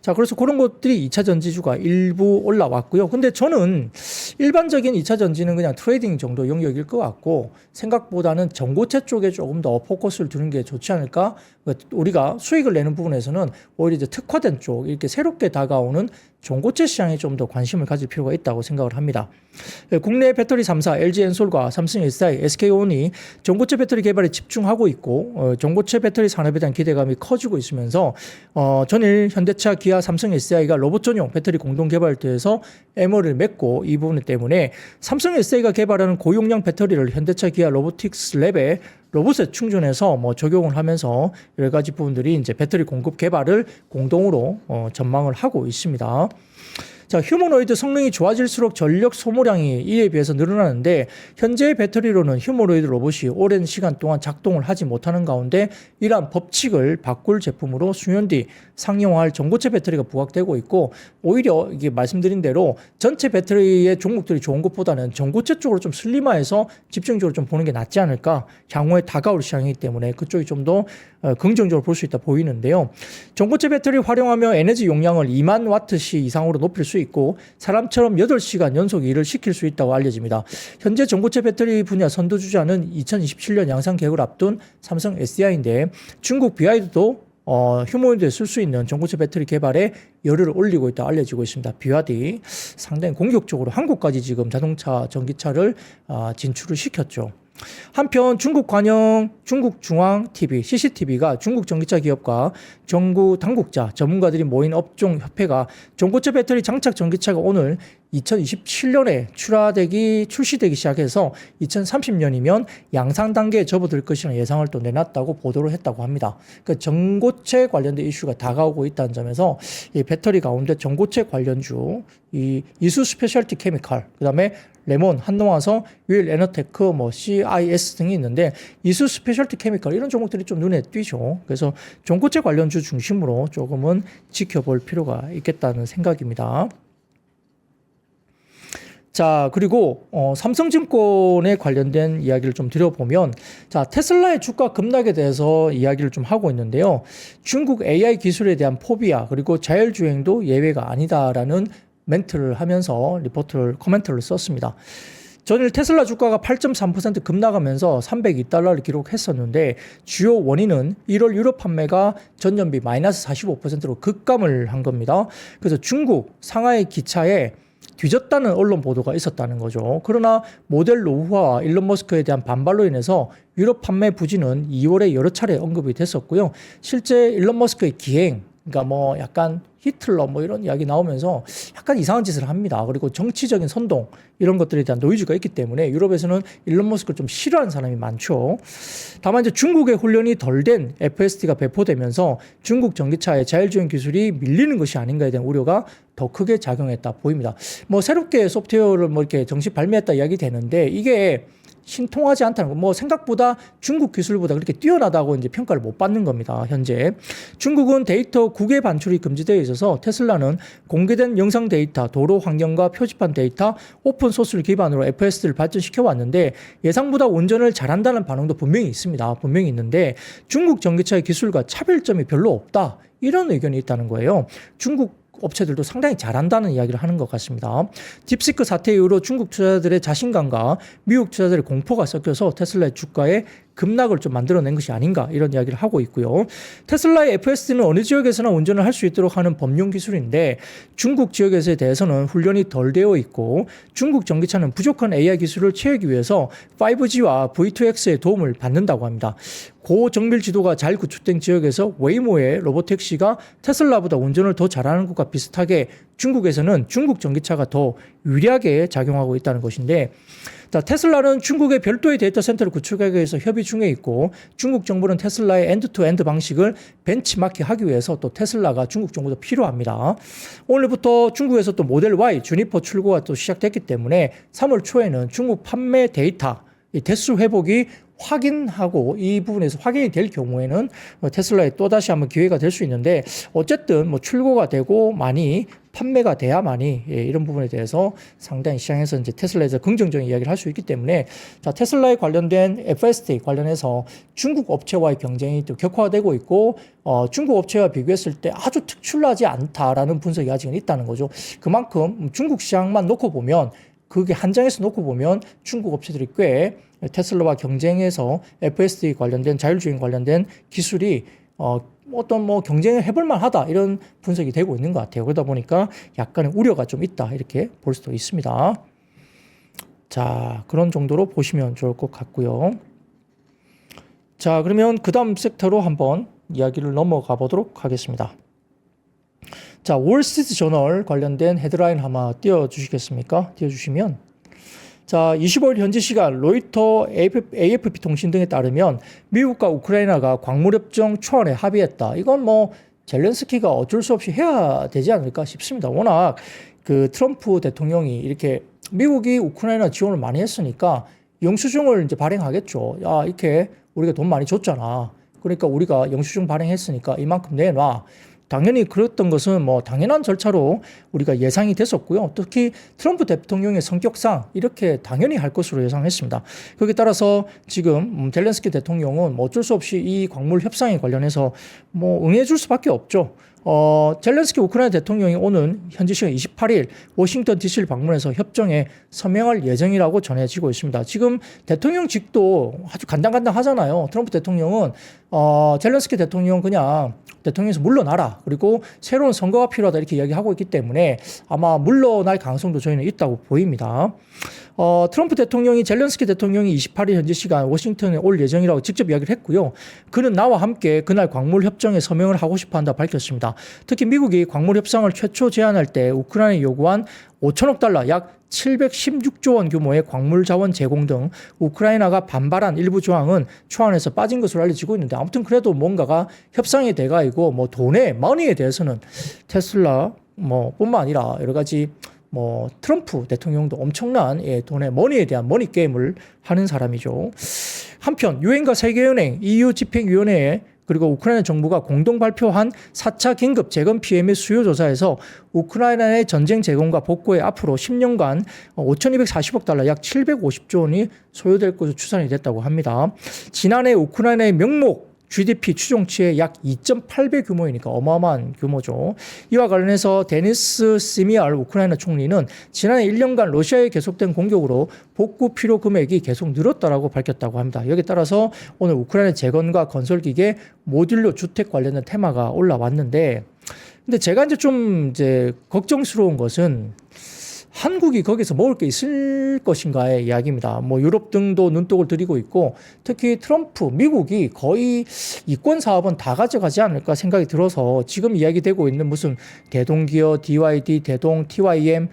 자, 그래서 그런 것들이 2차 전지주가 일부 올라왔고요. 근데 저는 일반적인 2차 전지는 그냥 트레이딩 정도 영역일 것 같고 생각보다는 전고체 쪽에 조금 더 포커스를 두는 게 좋지 않을까? 우리가 수익을 내는 부분에서는 오히려 이제 특화된 쪽, 이렇게 새롭게 다가오는 전고체 시장에 좀 더 관심을 가질 필요가 있다고 생각을 합니다. 국내 배터리 3사 LG 엔솔과 삼성 SDI, SK온이 전고체 배터리 개발에 집중하고 있고 전고체 배터리 산업에 대한 기대감이 커지고 있으면서 전일 현대차, 기아, 삼성 SDI가 로봇 전용 배터리 공동 개발대에서 MOU를 맺고 이 부분 때문에 삼성 SDI가 개발하는 고용량 배터리를 현대차, 기아 로보틱스 랩에 로봇에 충전해서 적용을 하면서 여러 가지 부분들이 이제 배터리 공급 개발을 공동으로 전망을 하고 있습니다. 자, 휴머노이드 성능이 좋아질수록 전력 소모량이 이에 비해서 늘어나는데 현재의 배터리로는 휴머노이드 로봇이 오랜 시간 동안 작동을 하지 못하는 가운데 이러한 법칙을 바꿀 제품으로 수년 뒤 상용화할 전고체 배터리가 부각되고 있고 오히려 이게 말씀드린 대로 전체 배터리의 종목들이 좋은 것보다는 전고체 쪽으로 좀 슬림화해서 집중적으로 좀 보는 게 낫지 않을까. 향후에 다가올 시장이기 때문에 그쪽이 좀 더 긍정적으로 볼 수 있다 보이는데요. 전고체 배터리를 활용하며 에너지 용량을 2만 와트시 이상으로 높일 수 있고 사람처럼 8시간 연속 일을 시킬 수 있다고 알려집니다. 현재 전고체 배터리 분야 선두주자는 2027년 양산 계획을 앞둔 삼성 SDI인데 중국 BYD도 휴머노이드에 쓸 수 있는 전고체 배터리 개발에 열을 올리고 있다 알려지고 있습니다. BYD 상당히 공격적으로 한국까지 지금 자동차 전기차를 진출을 시켰죠. 한편 중국 관영 중국중앙TV, CCTV가 중국 전기차 기업과 정부 당국자, 전문가들이 모인 업종 협회가 전고체 배터리 장착 전기차가 오늘 2027년에 출시되기 시작해서 2030년이면 양산 단계에 접어들 것이라는 예상을 또 내놨다고 보도를 했다고 합니다. 그 전고체 관련된 이슈가 다가오고 있다는 점에서 이 배터리 가운데 전고체 관련주, 이 이수 스페셜티 케미칼, 그다음에 레몬, 한노화성, 유일 에너테크, CIS 등이 있는데 이수 스페셜티 케미칼 이런 종목들이 좀 눈에 띄죠. 그래서 전고체 관련주 중심으로 조금은 지켜볼 필요가 있겠다는 생각입니다. 자, 그리고 삼성증권에 관련된 이야기를 좀 드려보면 자, 테슬라의 주가 급락에 대해서 이야기를 좀 하고 있는데요. 중국 AI 기술에 대한 포비아 그리고 자율주행도 예외가 아니다라는 멘트를 하면서 코멘트를 썼습니다. 전일 테슬라 주가가 8.3% 급락하면서 $302를 기록했었는데 주요 원인은 1월 유럽 판매가 전년비 마이너스 45%로 급감을 한 겁니다. 그래서 중국 상하이 기차에 뒤졌다는 언론 보도가 있었다는 거죠. 그러나 모델 노후화와 일론 머스크에 대한 반발로 인해서 유럽 판매 부진은 2월에 여러 차례 언급이 됐었고요. 실제 일론 머스크의 기행, 그러니까 약간 히틀러 이런 이야기 나오면서 약간 이상한 짓을 합니다. 그리고 정치적인 선동 이런 것들에 대한 노이즈가 있기 때문에 유럽에서는 일론 머스크를 좀 싫어하는 사람이 많죠. 다만 이제 중국의 훈련이 덜 된 FSD가 배포되면서 중국 전기차의 자율주행 기술이 밀리는 것이 아닌가에 대한 우려가 더 크게 작용했다 보입니다. 새롭게 소프트웨어를 이렇게 정식 발매했다 이야기 되는데 이게 신통하지 않다는 거. 생각보다 중국 기술보다 그렇게 뛰어나다고 이제 평가를 못 받는 겁니다. 현재 중국은 데이터 국외 반출이 금지되어 있어서 테슬라는 공개된 영상 데이터, 도로 환경과 표지판 데이터, 오픈 소스를 기반으로 FSD를 발전시켜 왔는데 예상보다 운전을 잘한다는 반응도 분명히 있습니다. 분명히 있는데 중국 전기차의 기술과 차별점이 별로 없다. 이런 의견이 있다는 거예요. 중국 업체들도 상당히 잘한다는 이야기를 하는 것 같습니다. 딥시크 사태 이후로 중국 투자자들의 자신감과 미국 투자자들의 공포가 섞여서 테슬라의 주가에 급락을 좀 만들어낸 것이 아닌가 이런 이야기를 하고 있고요. 테슬라의 FSD는 어느 지역에서나 운전을 할 수 있도록 하는 법용 기술인데 중국 지역에서에 대해서는 훈련이 덜 되어 있고 중국 전기차는 부족한 AI 기술을 채우기 위해서 5G와 V2X의 도움을 받는다고 합니다. 고정밀 지도가 잘 구축된 지역에서 웨이모의 로보택시가 테슬라보다 운전을 더 잘하는 것과 비슷하게 중국에서는 중국 전기차가 더 유리하게 작용하고 있다는 것인데 테슬라는 중국의 별도의 데이터 센터를 구축하기 위해서 협의 중에 있고 중국 정부는 테슬라의 엔드-투-엔드 방식을 벤치마킹하기 위해서 또 테슬라가 중국 정부도 필요합니다. 오늘부터 중국에서 또 모델 Y 주니퍼 출고가 또 시작됐기 때문에 3월 초에는 중국 판매 데이터 이 대수 회복이 확인하고 이 부분에서 확인이 될 경우에는 테슬라에 또다시 한번 기회가 될 수 있는데 어쨌든 뭐 출고가 되고 많이 판매가 돼야만이 이런 부분에 대해서 상당히 시장에서 이제 테슬라에서 긍정적인 이야기를 할 수 있기 때문에 자, 테슬라에 관련된 FSD 관련해서 중국 업체와의 경쟁이 또 격화되고 있고 중국 업체와 비교했을 때 아주 특출나지 않다라는 분석이 아직은 있다는 거죠. 그만큼 중국 시장만 놓고 보면 그게 한정해서 놓고 보면 중국 업체들이 꽤 테슬라와 경쟁해서 FSD 관련된 자율주행 관련된 기술이 어떤 뭐 경쟁을 해볼 만하다 이런 분석이 되고 있는 것 같아요. 그러다 보니까 약간의 우려가 좀 있다 이렇게 볼 수도 있습니다. 자, 그런 정도로 보시면 좋을 것 같고요. 자, 그러면 그 다음 섹터로 한번 이야기를 넘어가 보도록 하겠습니다. 자, 월스트리트 저널 관련된 헤드라인 한번 띄워주시겠습니까? 띄워주시면 자, 25일 현지 시간 로이터 AFP 통신 등에 따르면 미국과 우크라이나가 광물협정 초안에 합의했다. 이건 뭐 젤렌스키가 어쩔 수 없이 해야 되지 않을까 싶습니다. 워낙 그 트럼프 대통령이 이렇게 미국이 우크라이나 지원을 많이 했으니까 영수증을 이제 발행하겠죠. 야, 이렇게 우리가 돈 많이 줬잖아. 그러니까 우리가 영수증 발행했으니까 이만큼 내놔. 당연히 그랬던 것은 뭐 당연한 절차로 우리가 예상이 됐었고요. 특히 트럼프 대통령의 성격상 이렇게 당연히 할 것으로 예상했습니다. 거기에 따라서 지금 젤렌스키 대통령은 뭐 어쩔 수 없이 이 광물 협상에 관련해서 뭐 응해줄 수밖에 없죠. 젤렌스키 우크라이나 대통령이 오는 현지 시간 28일 워싱턴 DC를 방문해서 협정에 서명할 예정이라고 전해지고 있습니다. 지금 대통령직도 아주 간당간당하잖아요. 트럼프 대통령은 젤렌스키 대통령 그냥 대통령에서 물러나라. 그리고 새로운 선거가 필요하다 이렇게 이야기하고 있기 때문에 아마 물러날 가능성도 저희는 있다고 보입니다. 트럼프 대통령이 젤렌스키 대통령이 28일 현지 시간 워싱턴에 올 예정이라고 직접 이야기를 했고요. 그는 나와 함께 그날 광물 협정에 서명을 하고 싶어 한다 밝혔습니다. 특히 미국이 광물 협상을 최초 제안할 때 우크라이나에 요구한 5천억 달러 약 716조 원 규모의 광물 자원 제공 등 우크라이나가 반발한 일부 조항은 초안에서 빠진 것으로 알려지고 있는데 아무튼 그래도 뭔가가 협상의 대가이고 뭐 머니에 대해서는 테슬라 뭐 뿐만 아니라 여러 가지 뭐 트럼프 대통령도 엄청난 돈의 머니에 대한 머니 게임을 하는 사람이죠. 한편 유엔과 세계은행, EU 집행위원회에 그리고 우크라이나 정부가 공동 발표한 4차 긴급 재건 피해 및 수요 조사에서 우크라이나의 전쟁 재건과 복구에 앞으로 10년간 5,240억 달러 약 750조 원이 소요될 것으로 추산이 됐다고 합니다. 지난해 우크라이나의 명목 GDP 추정치의 약 2.8배 규모이니까 어마어마한 규모죠. 이와 관련해서 데니스 시미알 우크라이나 총리는 지난해 1년간 러시아에 계속된 공격으로 복구 필요 금액이 계속 늘었다라고 밝혔다고 합니다. 여기에 따라서 오늘 우크라이나 재건과 건설기계 모듈러 주택 관련된 테마가 올라왔는데 근데 제가 이제 걱정스러운 것은 한국이 거기서 먹을 게 있을 것인가의 이야기입니다. 뭐 유럽 등도 눈독을 들이고 있고 특히 트럼프, 미국이 거의 이권 사업은 다 가져가지 않을까 생각이 들어서 지금 이야기되고 있는 무슨 대동기어, DYD, 대동, TYM,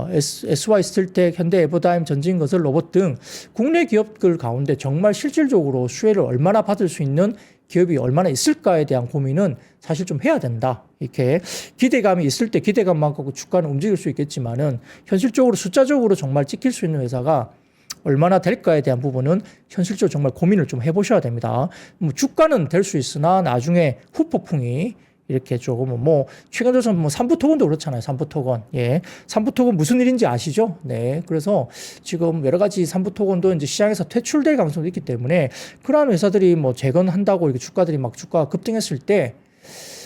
SY 스틸텍, 현대 에버다임, 전진건설, 로봇 등 국내 기업들 가운데 정말 실질적으로 수혜를 얼마나 받을 수 있는 기업이 얼마나 있을까에 대한 고민은 사실 좀 해야 된다. 이렇게 기대감이 있을 때 기대감만 갖고 주가는 움직일 수 있겠지만은 현실적으로 숫자적으로 정말 찍힐 수 있는 회사가 얼마나 될까에 대한 부분은 현실적으로 정말 고민을 좀 해보셔야 됩니다. 뭐 주가는 될 수 있으나 나중에 후폭풍이 이렇게 조금 뭐 최근 들어서 뭐 삼부토건도 그렇잖아요. 삼부토건. 예. 삼부토건 무슨 일인지 아시죠? 네. 그래서 지금 여러 가지 삼부토건도 이제 시장에서 퇴출될 가능성도 있기 때문에 그러한 회사들이 뭐 재건한다고 이렇게 주가들이 막 주가가 급등했을 때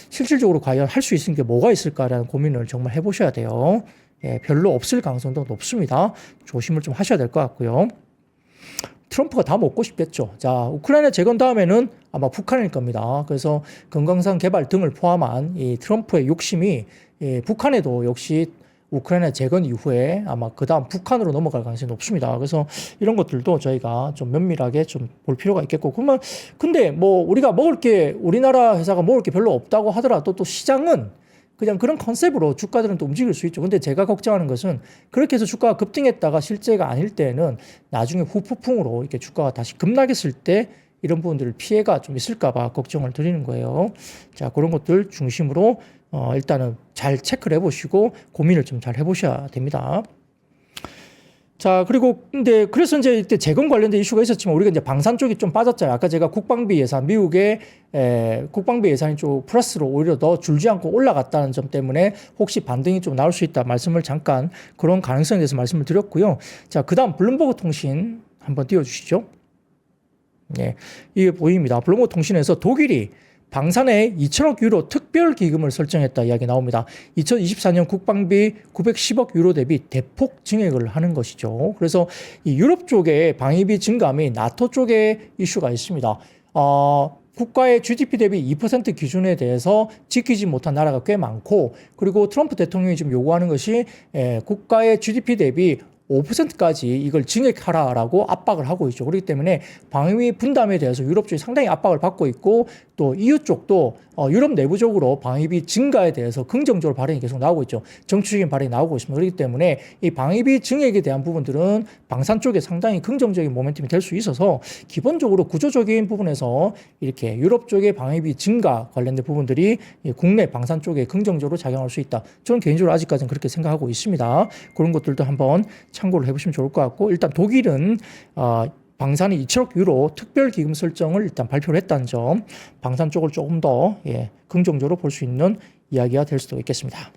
실질적으로 과연 할 수 있는 게 뭐가 있을까라는 고민을 정말 해보셔야 돼요. 예, 별로 없을 가능성도 높습니다. 조심을 좀 하셔야 될 것 같고요. 트럼프가 다 먹고 싶겠죠. 자, 우크라이나 재건 다음에는 아마 북한일 겁니다. 그래서 금강산 개발 등을 포함한 이 트럼프의 욕심이 북한에도 역시 우크라이나 재건 이후에 아마 그 다음 북한으로 넘어갈 가능성이 높습니다. 그래서 이런 것들도 저희가 좀 면밀하게 좀 볼 필요가 있겠고. 그러면 근데 뭐 우리가 먹을 게 우리나라 회사가 먹을 게 별로 없다고 하더라도 또 시장은 그냥 그런 컨셉으로 주가들은 또 움직일 수 있죠. 근데 제가 걱정하는 것은 그렇게 해서 주가가 급등했다가 실제가 아닐 때는 나중에 후폭풍으로 이렇게 주가가 다시 급락했을 때 이런 부분들 피해가 좀 있을까봐 걱정을 드리는 거예요. 자, 그런 것들 중심으로 일단은 잘 체크를 해보시고 고민을 좀 잘 해보셔야 됩니다. 자, 그리고 근데 그래서 이제 이때 재건 관련된 이슈가 있었지만 우리가 이제 방산 쪽이 좀 빠졌잖아요. 아까 제가 국방비 예산, 미국의 국방비 예산이 좀 플러스로 오히려 더 줄지 않고 올라갔다는 점 때문에 혹시 반등이 좀 나올 수 있다 말씀을 잠깐 그런 가능성에 대해서 말씀을 드렸고요. 자, 그다음 블룸버그 통신 한번 띄워주시죠. 예, 이게 보입니다. 블룸버그 통신에서 독일이 방산에 2천억 유로 특별 기금을 설정했다 이야기 나옵니다. 2024년 국방비 910억 유로 대비 대폭 증액을 하는 것이죠. 그래서 이 유럽 쪽에 방위비 증감이 나토 쪽에 이슈가 있습니다. 국가의 GDP 대비 2% 기준에 대해서 지키지 못한 나라가 꽤 많고, 그리고 트럼프 대통령이 지금 요구하는 것이 국가의 GDP 대비 5%까지 이걸 증액하라라고 압박을 하고 있죠. 그렇기 때문에 방위 분담에 대해서 유럽 쪽이 상당히 압박을 받고 있고, 또 EU 쪽도 유럽 내부적으로 방위비 증가에 대해서 긍정적으로 발언이 계속 나오고 있죠. 정치적인 발언이 나오고 있습니다. 그렇기 때문에 이 방위비 증액에 대한 부분들은 방산 쪽에 상당히 긍정적인 모멘텀이 될 수 있어서 기본적으로 구조적인 부분에서 이렇게 유럽 쪽의 방위비 증가 관련된 부분들이 국내 방산 쪽에 긍정적으로 작용할 수 있다. 저는 개인적으로 아직까지는 그렇게 생각하고 있습니다. 그런 것들도 한번 참고를 해보시면 좋을 것 같고, 일단 독일은 방산이 2천억 유로 특별 기금 설정을 일단 발표를 했다는 점, 방산 쪽을 조금 더 긍정적으로 볼 수 있는 이야기가 될 수도 있겠습니다.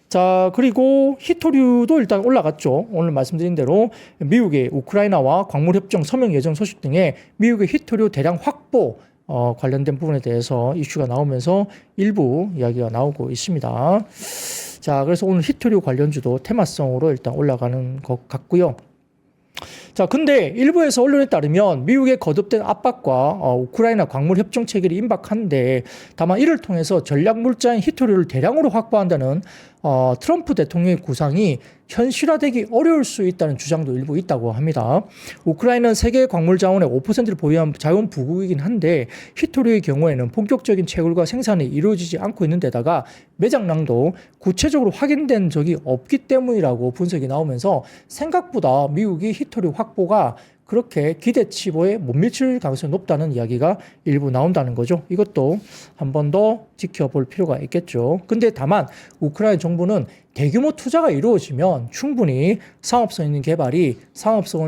자, 그리고 히토류도 일단 올라갔죠. 오늘 말씀드린 대로 미국의 우크라이나와 광물협정 서명 예정 소식 등의 미국의 히토류 대량 확보 관련된 부분에 대해서 이슈가 나오면서 일부 이야기가 나오고 있습니다. 자, 그래서 오늘 히토류 관련주도 테마성으로 일단 올라가는 것 같고요. 자, 근데 일부에서 언론에 따르면 미국의 거듭된 압박과 우크라이나 광물 협정 체결이 임박한데, 다만 이를 통해서 전략 물자인 히토류를 대량으로 확보한다는 트럼프 대통령의 구상이 현실화되기 어려울 수 있다는 주장도 일부 있다고 합니다. 우크라이나는 세계 광물 자원의 5%를 보유한 자원 부국이긴 한데, 히토류의 경우에는 본격적인 채굴과 생산이 이루어지지 않고 있는 데다가 매장량도 구체적으로 확인된 적이 없기 때문이라고 분석이 나오면서 생각보다 미국이 히토류 확보가 그렇게 기대치보에 못 미칠 가능성이 높다는 이야기가 일부 나온다는 거죠. 이것도 한 번 더 지켜볼 필요가 있겠죠. 근데 다만 우크라이나 정부는 대규모 투자가 이루어지면 충분히 상업성을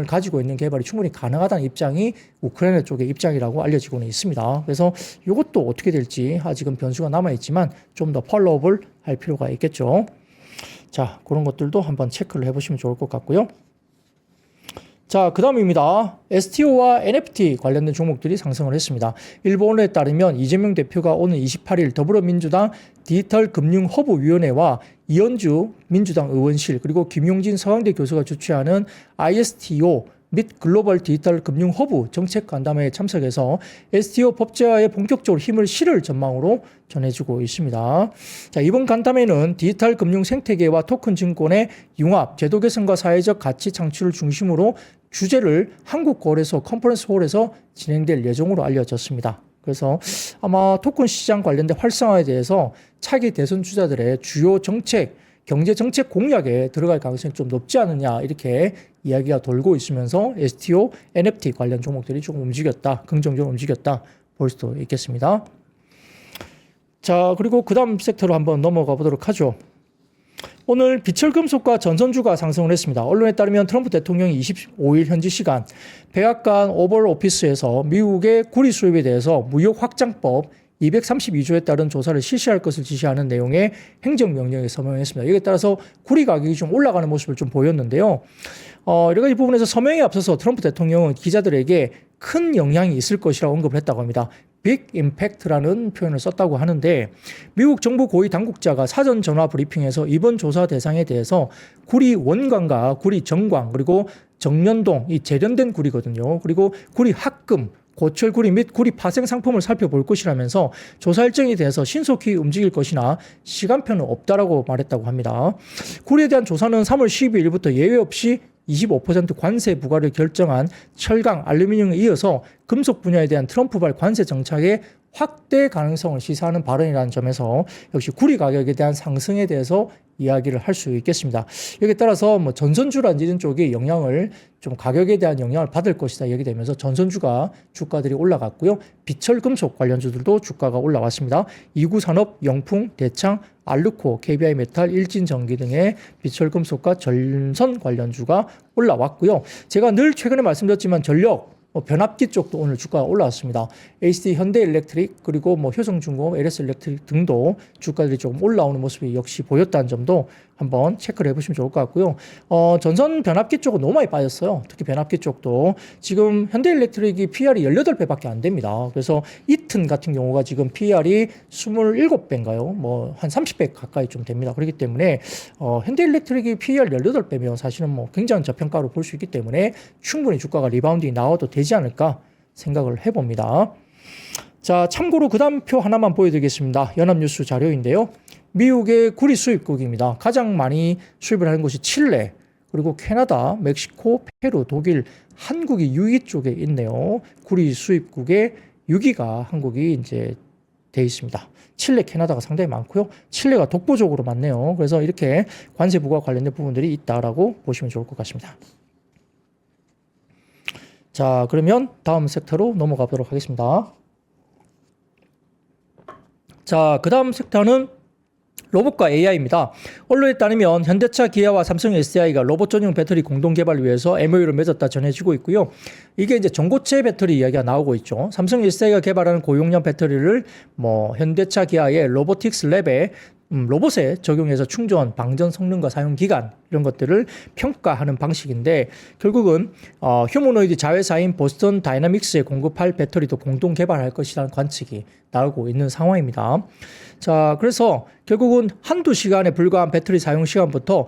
가지고 있는 개발이 충분히 가능하다는 입장이 우크라이나 쪽의 입장이라고 알려지고는 있습니다. 그래서 이것도 어떻게 될지 아직은 변수가 남아있지만 좀 더 팔로우업을 할 필요가 있겠죠. 자, 그런 것들도 한번 체크를 해보시면 좋을 것 같고요. 자, 그 다음입니다. STO와 NFT 관련된 종목들이 상승을 했습니다. 일본에 따르면 이재명 대표가 오늘 28일 더불어민주당 디지털금융허브위원회와 이현주 민주당 의원실, 그리고 김용진 서강대 교수가 주최하는 ISTO 및 글로벌 디지털 금융 허브 정책 간담회에 참석해서 STO 법제화에 본격적으로 힘을 실을 전망으로 전해지고 있습니다. 자, 이번 간담회는 디지털 금융 생태계와 토큰 증권의 융합, 제도 개선과 사회적 가치 창출을 중심으로 주제를 한국거래소 컨퍼런스 홀에서 진행될 예정으로 알려졌습니다. 그래서 아마 토큰 시장 관련된 활성화에 대해서 차기 대선 주자들의 주요 정책, 경제 정책 공약에 들어갈 가능성이 좀 높지 않느냐, 이렇게 이야기가 돌고 있으면서 STO, NFT 관련 종목들이 조금 움직였다, 긍정적으로 움직였다 볼 수도 있겠습니다. 자, 그리고 그 다음 섹터로 한번 넘어가 보도록 하죠. 오늘 비철금속과 전선주가 상승을 했습니다. 언론에 따르면 트럼프 대통령이 25일 현지 시간 백악관 오벌 오피스에서 미국의 구리 수입에 대해서 무역 확장법 232조에 따른 조사를 실시할 것을 지시하는 내용의 행정명령에 서명했습니다. 여기에 따라서 구리 가격이 좀 올라가는 모습을 좀 보였는데요. 여러 가지 부분에서 서명에 앞서서 트럼프 대통령은 기자들에게 큰 영향이 있을 것이라고 언급을 했다고 합니다. 빅 임팩트라는 표현을 썼다고 하는데 미국 정부 고위 당국자가 사전 전화 브리핑에서 이번 조사 대상에 대해서 구리 원광과 구리 정광 그리고 정년동 이 재련된 구리거든요. 그리고 구리 합금 고철 구리 및 구리 파생 상품을 살펴볼 것이라면서 조사 일정에 대해서 신속히 움직일 것이나 시간표는 없다라고 말했다고 합니다. 구리에 대한 조사는 3월 12일부터 예외 없이 25% 관세 부과를 결정한 철강, 알루미늄에 이어서 금속 분야에 대한 트럼프발 관세 정착의 확대 가능성을 시사하는 발언이라는 점에서 역시 구리 가격에 대한 상승에 대해서 이야기를 할 수 있겠습니다. 여기에 따라서 뭐 전선주라든지 이런 쪽이 영향을 좀 가격에 대한 영향을 받을 것이다 얘기되면서 전선주가 주가들이 올라갔고요. 비철 금속 관련주들도 주가가 올라왔습니다. 이구산업, 영풍, 대창, 알루코, KBI 메탈, 일진전기 등의 비철 금속과 전선 관련주가 올라왔고요. 제가 늘 최근에 말씀드렸지만 전력 변압기 쪽도 오늘 주가가 올라왔습니다. HD 현대일렉트릭 그리고 뭐 효성중공업, LS일렉트릭 등도 주가들이 조금 올라오는 모습이 역시 보였다는 점도 한번 체크를 해보시면 좋을 것 같고요. 전선 변압기 쪽은 너무 많이 빠졌어요. 특히 변압기 쪽도 지금 현대일렉트릭이 PR이 18배밖에 안 됩니다. 그래서 이튼 같은 경우가 지금 PR이 27배인가요? 뭐 한 30배 가까이 좀 됩니다. 그렇기 때문에 현대일렉트릭이 PR 18배면 사실은 뭐 굉장히 저평가로 볼 수 있기 때문에 충분히 주가가 리바운딩이 나와도 되지 않을까 생각을 해봅니다. 자, 참고로 그 다음 표 하나만 보여드리겠습니다. 연합뉴스 자료인데요. 미국의 구리 수입국입니다. 가장 많이 수입을 하는 곳이 칠레, 그리고 캐나다, 멕시코, 페루, 독일, 한국이 6위 쪽에 있네요. 구리 수입국의 6위가 한국이 이제 돼 있습니다. 칠레, 캐나다가 상당히 많고요. 칠레가 독보적으로 많네요. 그래서 이렇게 관세 부과 관련된 부분들이 있다라고 보시면 좋을 것 같습니다. 자, 그러면 다음 섹터로 넘어가 보도록 하겠습니다. 자, 그 다음 섹터는 로봇과 AI입니다. 언론에 따르면 현대차, 기아와 삼성 SDI가 로봇 전용 배터리 공동 개발을 위해서 MOU를 맺었다 전해지고 있고요. 이게 이제 전고체 배터리 이야기가 나오고 있죠. 삼성 SDI가 개발하는 고용량 배터리를 뭐 현대차, 기아의 로보틱스 랩에 로봇에 적용해서 충전, 방전 성능과 사용 기간 이런 것들을 평가하는 방식인데 결국은 휴머노이드 자회사인 보스턴 다이나믹스에 공급할 배터리도 공동 개발할 것이라는 관측이 나오고 있는 상황입니다. 자, 그래서 결국은 한두 시간에 불과한 배터리 사용 시간부터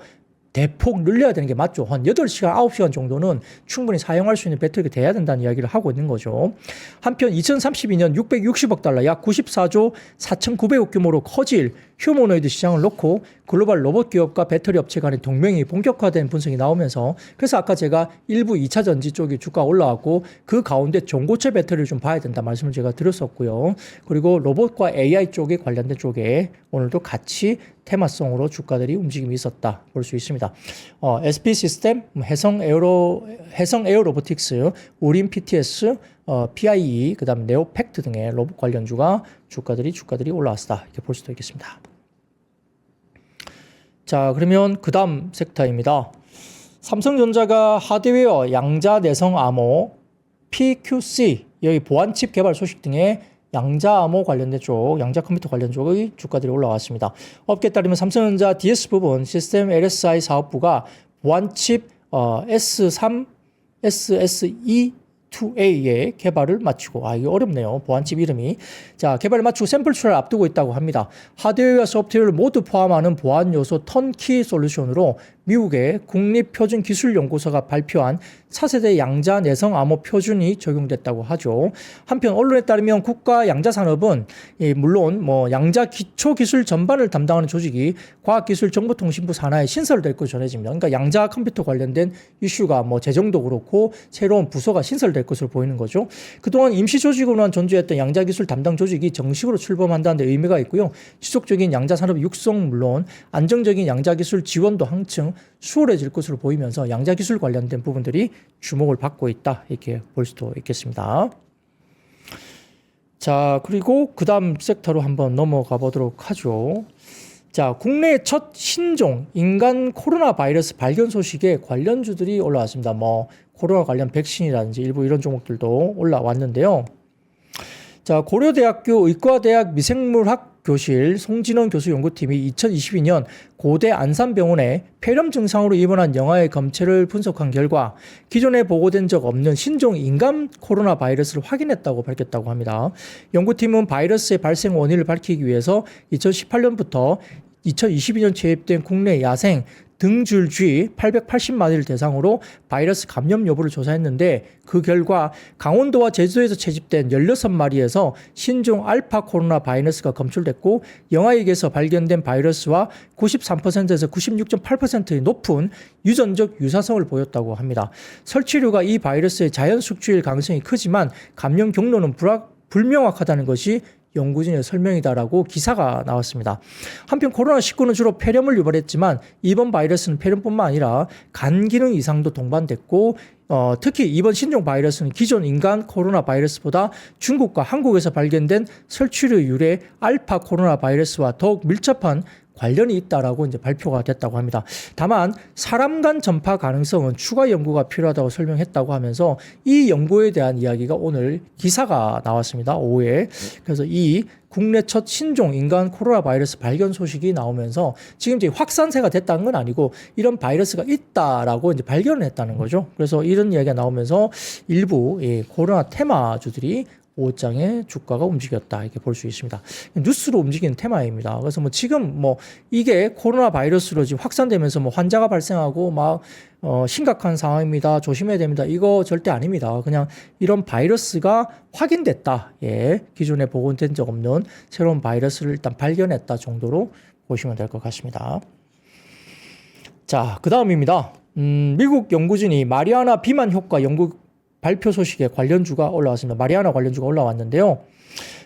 대폭 늘려야 되는 게 맞죠. 한 8시간, 9시간 정도는 충분히 사용할 수 있는 배터리가 돼야 된다는 이야기를 하고 있는 거죠. 한편 2032년 660억 달러, 약 94조 4,900억 규모로 커질 휴머노이드 시장을 놓고 글로벌 로봇 기업과 배터리 업체 간의 동맹이 본격화된 분석이 나오면서 그래서 아까 제가 일부 2차 전지 쪽이 주가가 올라왔고 그 가운데 전고체 배터리를 좀 봐야 된다 말씀을 제가 드렸었고요. 그리고 로봇과 AI 쪽에 관련된 쪽에 오늘도 같이 테마성으로 주가들이 움직임이 있었다 볼 수 있습니다. SP 시스템, 해성 에어 로보틱스, 우림 PTS, PIE, 그다음 네오팩트 등의 로봇 관련주가 주가들이 올라왔다 이렇게 볼 수도 있겠습니다. 자, 그러면 그 다음 섹터입니다. 삼성전자가 하드웨어 양자 내성 암호 PQC 여기 보안칩 개발 소식 등의 양자 암호 관련된 쪽, 양자 컴퓨터 관련 쪽의 주가들이 올라왔습니다. 업계에 따르면 삼성전자 DS 부분 시스템 LSI 사업부가 보안칩 S3, SSE 2A의 개발을 마치고 이게 어렵네요. 보안칩 이름이. 자, 개발을 마치고 샘플 출하를 앞두고 있다고 합니다. 하드웨어와 소프트웨어를 모두 포함하는 보안 요소 턴키 솔루션으로 미국의 국립표준기술연구소가 발표한 차세대 양자 내성 암호 표준이 적용됐다고 하죠. 한편 언론에 따르면 국가 양자산업은 물론 뭐 양자 기초 기술 전반을 담당하는 조직이 과학기술정보통신부 산하에 신설될 것으로 전해집니다. 그러니까 양자 컴퓨터 관련된 이슈가 뭐 재정도 그렇고 새로운 부서가 신설될 것으로 보이는 거죠. 그동안 임시조직으로만 존재했던 양자기술 담당 조직이 정식으로 출범한다는 데 의미가 있고요. 지속적인 양자산업 육성 물론 안정적인 양자기술 지원도 한층 수월해질 것으로 보이면서 양자기술 관련된 부분들이 주목을 받고 있다 이렇게 볼 수도 있겠습니다. 자, 그리고 그 다음 섹터로 한번 넘어가 보도록 하죠. 자, 국내 첫 신종 인간 코로나 바이러스 발견 소식에 관련주들이 올라왔습니다. 뭐 코로나 관련 백신이라든지 일부 이런 종목들도 올라왔는데요. 자, 고려대학교 의과대학 미생물학 교실 송진원 교수 연구팀이 2022년 고대 안산병원에 폐렴 증상으로 입원한 영아의 검체를 분석한 결과 기존에 보고된 적 없는 신종 인간 코로나 바이러스를 확인했다고 밝혔다고 합니다. 연구팀은 바이러스의 발생 원인을 밝히기 위해서 2018년부터 2022년 채입된 국내 야생 등줄쥐 880마리를 대상으로 바이러스 감염 여부를 조사했는데 그 결과 강원도와 제주도에서 채집된 16마리에서 신종 알파 코로나 바이러스가 검출됐고 영아에게서 발견된 바이러스와 93%에서 96.8%의 높은 유전적 유사성을 보였다고 합니다. 설치류가 이 바이러스의 자연 숙주일 가능성이 크지만 감염 경로는 불명확하다는 것이 연구진의 설명이다라고 기사가 나왔습니다. 한편 코로나19는 주로 폐렴을 유발했지만 이번 바이러스는 폐렴뿐만 아니라 간 기능 이상도 동반됐고 특히 이번 신종 바이러스는 기존 인간 코로나 바이러스보다 중국과 한국에서 발견된 설치류 유래 알파 코로나 바이러스와 더욱 밀접한 관련이 있다라고 이제 발표가 됐다고 합니다. 다만 사람 간 전파 가능성은 추가 연구가 필요하다고 설명했다고 하면서 이 연구에 대한 이야기가 오늘 기사가 나왔습니다. 오후에. 그래서 이 국내 첫 신종 인간 코로나 바이러스 발견 소식이 나오면서 지금 이제 확산세가 됐다는 건 아니고 이런 바이러스가 있다라고 이제 발견을 했다는 거죠. 그래서 이런 이야기가 나오면서 일부 코로나 테마주들이 오장의 주가가 움직였다 이렇게 볼 수 있습니다. 뉴스로 움직이는 테마입니다. 그래서 뭐 지금 뭐 이게 코로나 바이러스로 지금 확산되면서 뭐 환자가 발생하고 막 심각한 상황입니다. 조심해야 됩니다. 이거 절대 아닙니다. 그냥 이런 바이러스가 확인됐다. 예, 기존에 보고된 적 없는 새로운 바이러스를 일단 발견했다 정도로 보시면 될 것 같습니다. 자, 그 다음입니다. 미국 연구진이 마리아나 비만 효과 연구 발표 소식에 관련주가 올라왔습니다. 마리아나 관련주가 올라왔는데요.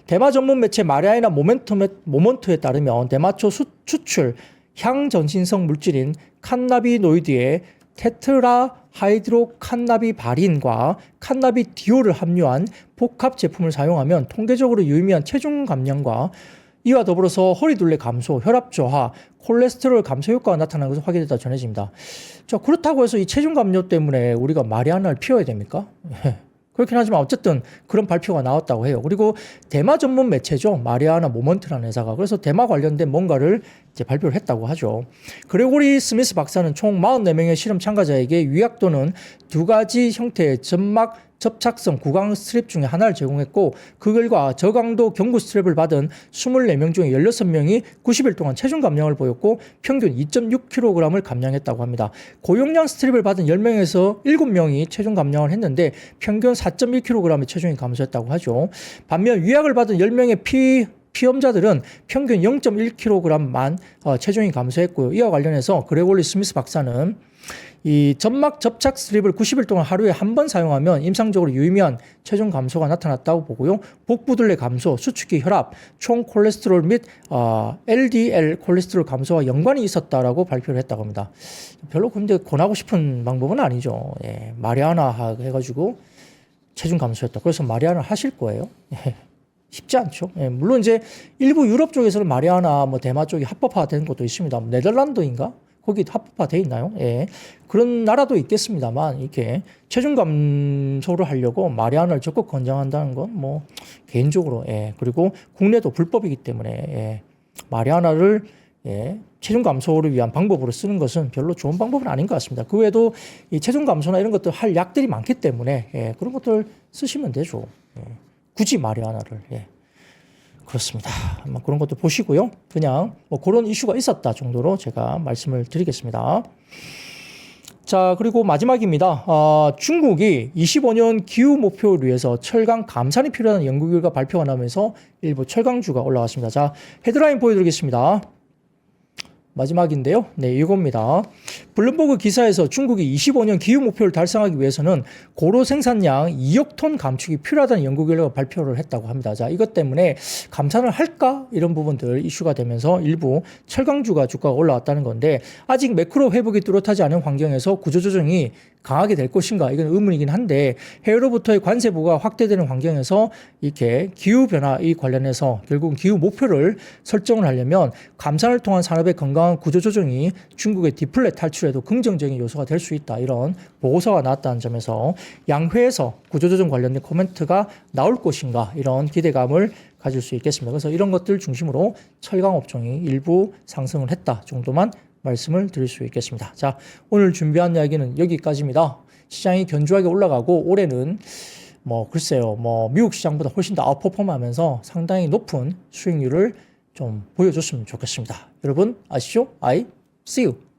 대마 전문 매체 마리아나 모먼트에 따르면 대마초 추출 향전신성 물질인 칸나비노이드에 테트라하이드로칸나비바린과 칸나비디올을 함유한 복합 제품을 사용하면 통계적으로 유의미한 체중 감량과 이와 더불어서 허리둘레 감소, 혈압 저하, 콜레스테롤 감소 효과가 나타나는 것을 확인했다 전해집니다. 자, 그렇다고 해서 이 체중 감소 때문에 우리가 마리아나를 피워야 됩니까? 그렇긴 하지만 어쨌든 그런 발표가 나왔다고 해요. 그리고 대마 전문 매체죠. 마리아나 모먼트라는 회사가. 그래서 대마 관련된 뭔가를 이제 발표를 했다고 하죠. 그레고리 스미스 박사는 총 44명의 실험 참가자에게 위약 또는 두 가지 형태의 점막 접착성 구강 스트랩 중에 하나를 제공했고 그 결과 저강도 경구 스트랩을 받은 24명 중에 16명이 90일 동안 체중 감량을 보였고 평균 2.6kg을 감량했다고 합니다. 고용량 스트랩을 받은 10명에서 7명이 체중 감량을 했는데 평균 4.1kg의 체중이 감소했다고 하죠. 반면 위약을 받은 10명의 피험자들은 평균 0.1kg만 체중이 감소했고요. 이와 관련해서 그레고리 스미스 박사는 이 점막 접착 스트립을 90일 동안 하루에 한 번 사용하면 임상적으로 유의미한 체중 감소가 나타났다고 보고요. 복부둘레 감소, 수축기 혈압, 총 콜레스테롤 및 LDL 콜레스테롤 감소와 연관이 있었다라고 발표를 했다고 합니다. 별로 근데 권하고 싶은 방법은 아니죠. 예, 마리아나 해가지고 체중 감소했다. 그래서 마리아나 하실 거예요. 예. 쉽지 않죠. 예, 물론 이제 일부 유럽 쪽에서는 마리아나 뭐 대마 쪽이 합법화된 것도 있습니다. 네덜란드인가? 거기 합법화돼 있나요? 예. 그런 나라도 있겠습니다만 이렇게 체중 감소를 하려고 마리아나를 적극 권장한다는 건 뭐 개인적으로 그리고 국내도 불법이기 때문에 마리아나를 체중 감소를 위한 방법으로 쓰는 것은 별로 좋은 방법은 아닌 것 같습니다. 그 외에도 이 체중 감소나 이런 것들 할 약들이 많기 때문에 그런 것들 쓰시면 되죠. 굳이 마리아나를 그렇습니다. 아마 그런 것도 보시고요. 그냥 뭐 그런 이슈가 있었다 정도로 제가 말씀을 드리겠습니다. 자, 그리고 마지막입니다. 중국이 25년 기후 목표를 위해서 철강 감산이 필요하다는 연구 결과 발표가 나면서 일부 철강주가 올라왔습니다. 자, 헤드라인 보여드리겠습니다. 마지막인데요. 네, 이겁니다. 블룸버그 기사에서 중국이 25년 기후 목표를 달성하기 위해서는 고로 생산량 2억 톤 감축이 필요하다는 연구 결과 발표를 했다고 합니다. 자, 이것 때문에 감산을 할까? 이런 부분들 이슈가 되면서 일부 철강주가 주가가 올라왔다는 건데 아직 매크로 회복이 뚜렷하지 않은 환경에서 구조조정이 강하게 될 것인가 이건 의문이긴 한데 해외로부터의 관세부가 확대되는 환경에서 이렇게 기후변화 이 관련해서 결국은 기후 목표를 설정을 하려면 감산을 통한 산업의 건강한 구조조정이 중국의 디플렛 탈출에도 긍정적인 요소가 될 수 있다 이런 보고서가 나왔다는 점에서 양회에서 구조조정 관련된 코멘트가 나올 것인가 이런 기대감을 가질 수 있겠습니다. 그래서 이런 것들 중심으로 철강 업종이 일부 상승을 했다 정도만 말씀을 드릴 수 있겠습니다. 자, 오늘 준비한 이야기는 여기까지입니다. 시장이 견조하게 올라가고 올해는 글쎄요, 미국 시장보다 훨씬 더 아웃퍼폼하면서 상당히 높은 수익률을 좀 보여줬으면 좋겠습니다. 여러분 아시죠? I see you.